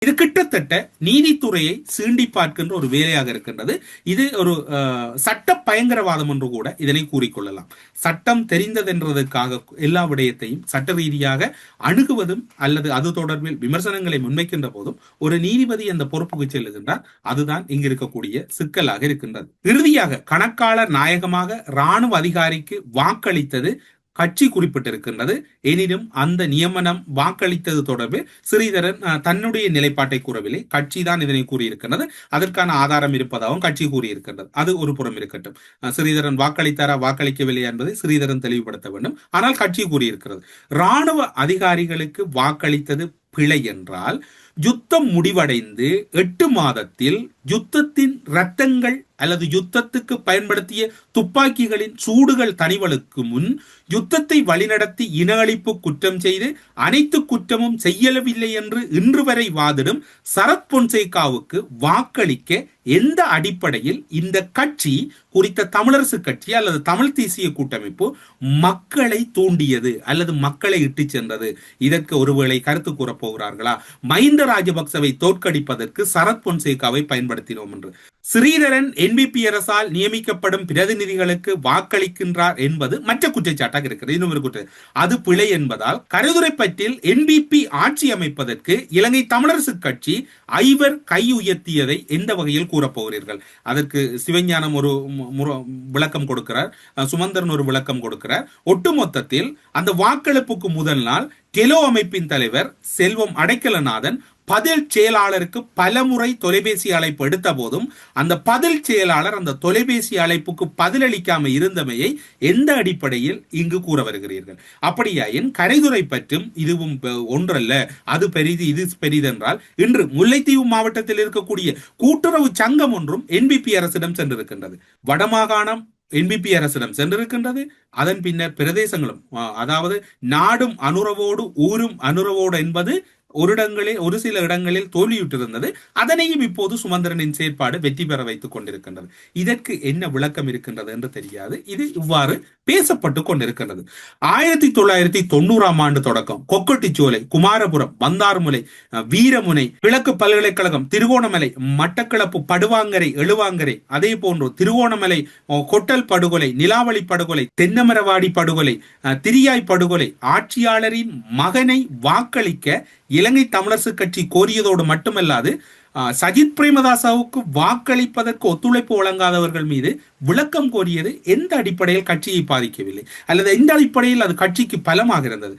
இது கிட்டத்தட்ட நீதித்துறையை சீண்டி பார்க்கின்ற ஒரு வேலையாக இருக்கின்றது. இது ஒரு சட்ட பயங்கரவாதம் என்று கூட இதனை கூறிக்கொள்ளலாம். சட்டம் தெரிந்ததென்றதற்காக எல்லா விடயத்தையும் சட்ட ரீதியாக அணுகுவதும் அல்லது அது தொடர்பில் விமர்சனங்களை முன்வைக்கின்ற போதும் ஒரு நீதிபதி அந்த பொறுப்புக்கு செல்லுகின்றார். அதுதான் இங்கு இருக்கக்கூடிய சிக்கலாக இருக்கின்றது. இறுதியாக கணக்காளர் நாயகமாக இராணுவ அதிகாரிக்கு வாக்களித்தது கட்சி குறிப்பிட்டிருக்கின்றது. எனினும் அந்த நியமனம் வாக்களித்தது தொடர்பில் ஸ்ரீதரன் தன்னுடைய நிலைப்பாட்டை கூறவில்லை. கட்சி தான் இதனை கூறியிருக்கின்றது. அதற்கான ஆதாரம் இருப்பதாகவும் கட்சி கூறியிருக்கின்றது. அது ஒரு புறம் இருக்கட்டும். ஸ்ரீதரன் வாக்களித்தாரா வாக்களிக்கவில்லை என்பதை ஸ்ரீதரன் தெளிவுபடுத்த வேண்டும். ஆனால் கட்சி கூறியிருக்கிறது. இராணுவ அதிகாரிகளுக்கு வாக்களித்தது பிழை என்றால் யுத்தம் முடிவடைந்து 8 மாதத்தில் யுத்தத்தின் ரத்தங்கள் அல்லது யுத்தத்துக்கு பயன்படுத்திய துப்பாக்கிகளின் சூடுகள் தணிவலுக்கு முன் யுத்தத்தை வழிநடத்தி இன அழிப்பு குற்றம் செய்து அனைத்து குற்றமும் செய்யவில்லை என்று இன்று வரை வாதிடும் சரத் பொன்சேகாவுக்கு வாக்களிக்க எந்த அடிப்படையில் இந்த கட்சி குறித்த தமிழரசு கட்சி அல்லது தமிழ் தேசிய கூட்டமைப்பு மக்களை தூண்டியது அல்லது மக்களை இட்டு சென்றது? இதற்கு ஒருவேளை கருத்து கூறப் போகிறார்களா? மஹிந்த ராஜபக்சவை தோற்கடிப்பதற்கு சரத் பொன்சேகாவை பயன்படுத்தினோம் என்று ஸ்ரீதரன் என்பிபி அரசால் நியமிக்கப்படும் பிரதிநிதிகளுக்கு வாக்களிக்கின்றார் என்பது மற்ற குற்றச்சாட்டாக இருக்கிறது. இன்னும் ஒரு குற்றம், அது பிழை என்பதால் கரைதுரைப்பற்றில் என்பிபி ஆட்சி அமைப்பதற்கு இலங்கை தமிழரசு கட்சி ஐவர் கை உயர்த்தியதை எந்த வகையில் கூறப்போகிறீர்கள்? அதற்கு சிவஞானம் ஒரு விளக்கம் கொடுக்கிறார், சுமந்திரன் ஒரு விளக்கம் கொடுக்கிறார். ஒட்டுமொத்தத்தில் அந்த வாக்களிப்புக்கு முதல் நாள் டெலோ அமைப்பின் தலைவர் செல்வம் அடைக்கலநாதன் பதில் செயலாளருக்கு பலமுறை தொலைபேசி அழைப்பு எடுத்த போதும் அந்த பதில் செயலாளர் அந்த தொலைபேசி அழைப்புக்கு பதிலளிக்காமல் இருந்தமையை எந்த அடிப்படையில் இங்கு கூற வருகிறீர்கள்? அப்படியாயின் கரைதுறை பற்றும் இதுவும் ஒன்றல்ல, அது பெரிது இது பெரிதென்றால் இன்று முல்லைத்தீவு மாவட்டத்தில் இருக்கக்கூடிய கூட்டுறவு சங்கம் ஒன்றும் என்பிபி அரசிடம் சென்றிருக்கின்றது. வடமாகாணம் என்பிபி அரசிடம் சென்றிருக்கின்றது. அதன் பின்னர் பிரதேசங்களும், அதாவது நாடும் அனுரவோடு ஊரும் அனுரவோடு என்பது ஒரு சில இடங்களில் தோல்வியுற்றிருந்தது. அதனையும் இப்போது சுமந்திரனின் செயற்பாடு வெற்றி பெற வைத்துக் கொண்டிருக்கின்றது. இதற்கு என்ன விளக்கம் இருக்கின்றது என்று தெரியாது. இது இவ்வாறு பேசப்பட்டு கொண்டிருக்கின்றது. 1990ஆம் ஆண்டு தொடக்கம் கொக்கட்டிச்சோலை, குமாரபுரம், பந்தார்முலை, வீரமுனை, கிழக்கு பல்கலைக்கழகம், திருகோணமலை, மட்டக்களப்பு, படுவாங்கரை, எழுவாங்கரை, அதே போன்று திருகோணமலை கொட்டல் படுகொலை, நிலாவளி படுகொலை, தென்னமரவாடி படுகொலை, திரியாய் படுகொலை, ஆட்சியாளரின் மகனை வாக்களிக்க இலங்கை தமிழரசு கட்சி கோரியதோடு மட்டுமல்லாது சஜித் பிரேமதாசவுக்கு வாக்களிப்பதற்கு ஒத்துழைப்பு வழங்காதவர்கள் மீது விளக்கம் கோரியது எந்த அடிப்படையில் கட்சியை பாதிக்கவில்லை அல்லது எந்த அடிப்படையில் அது கட்சிக்கு பலமாக இருந்தது?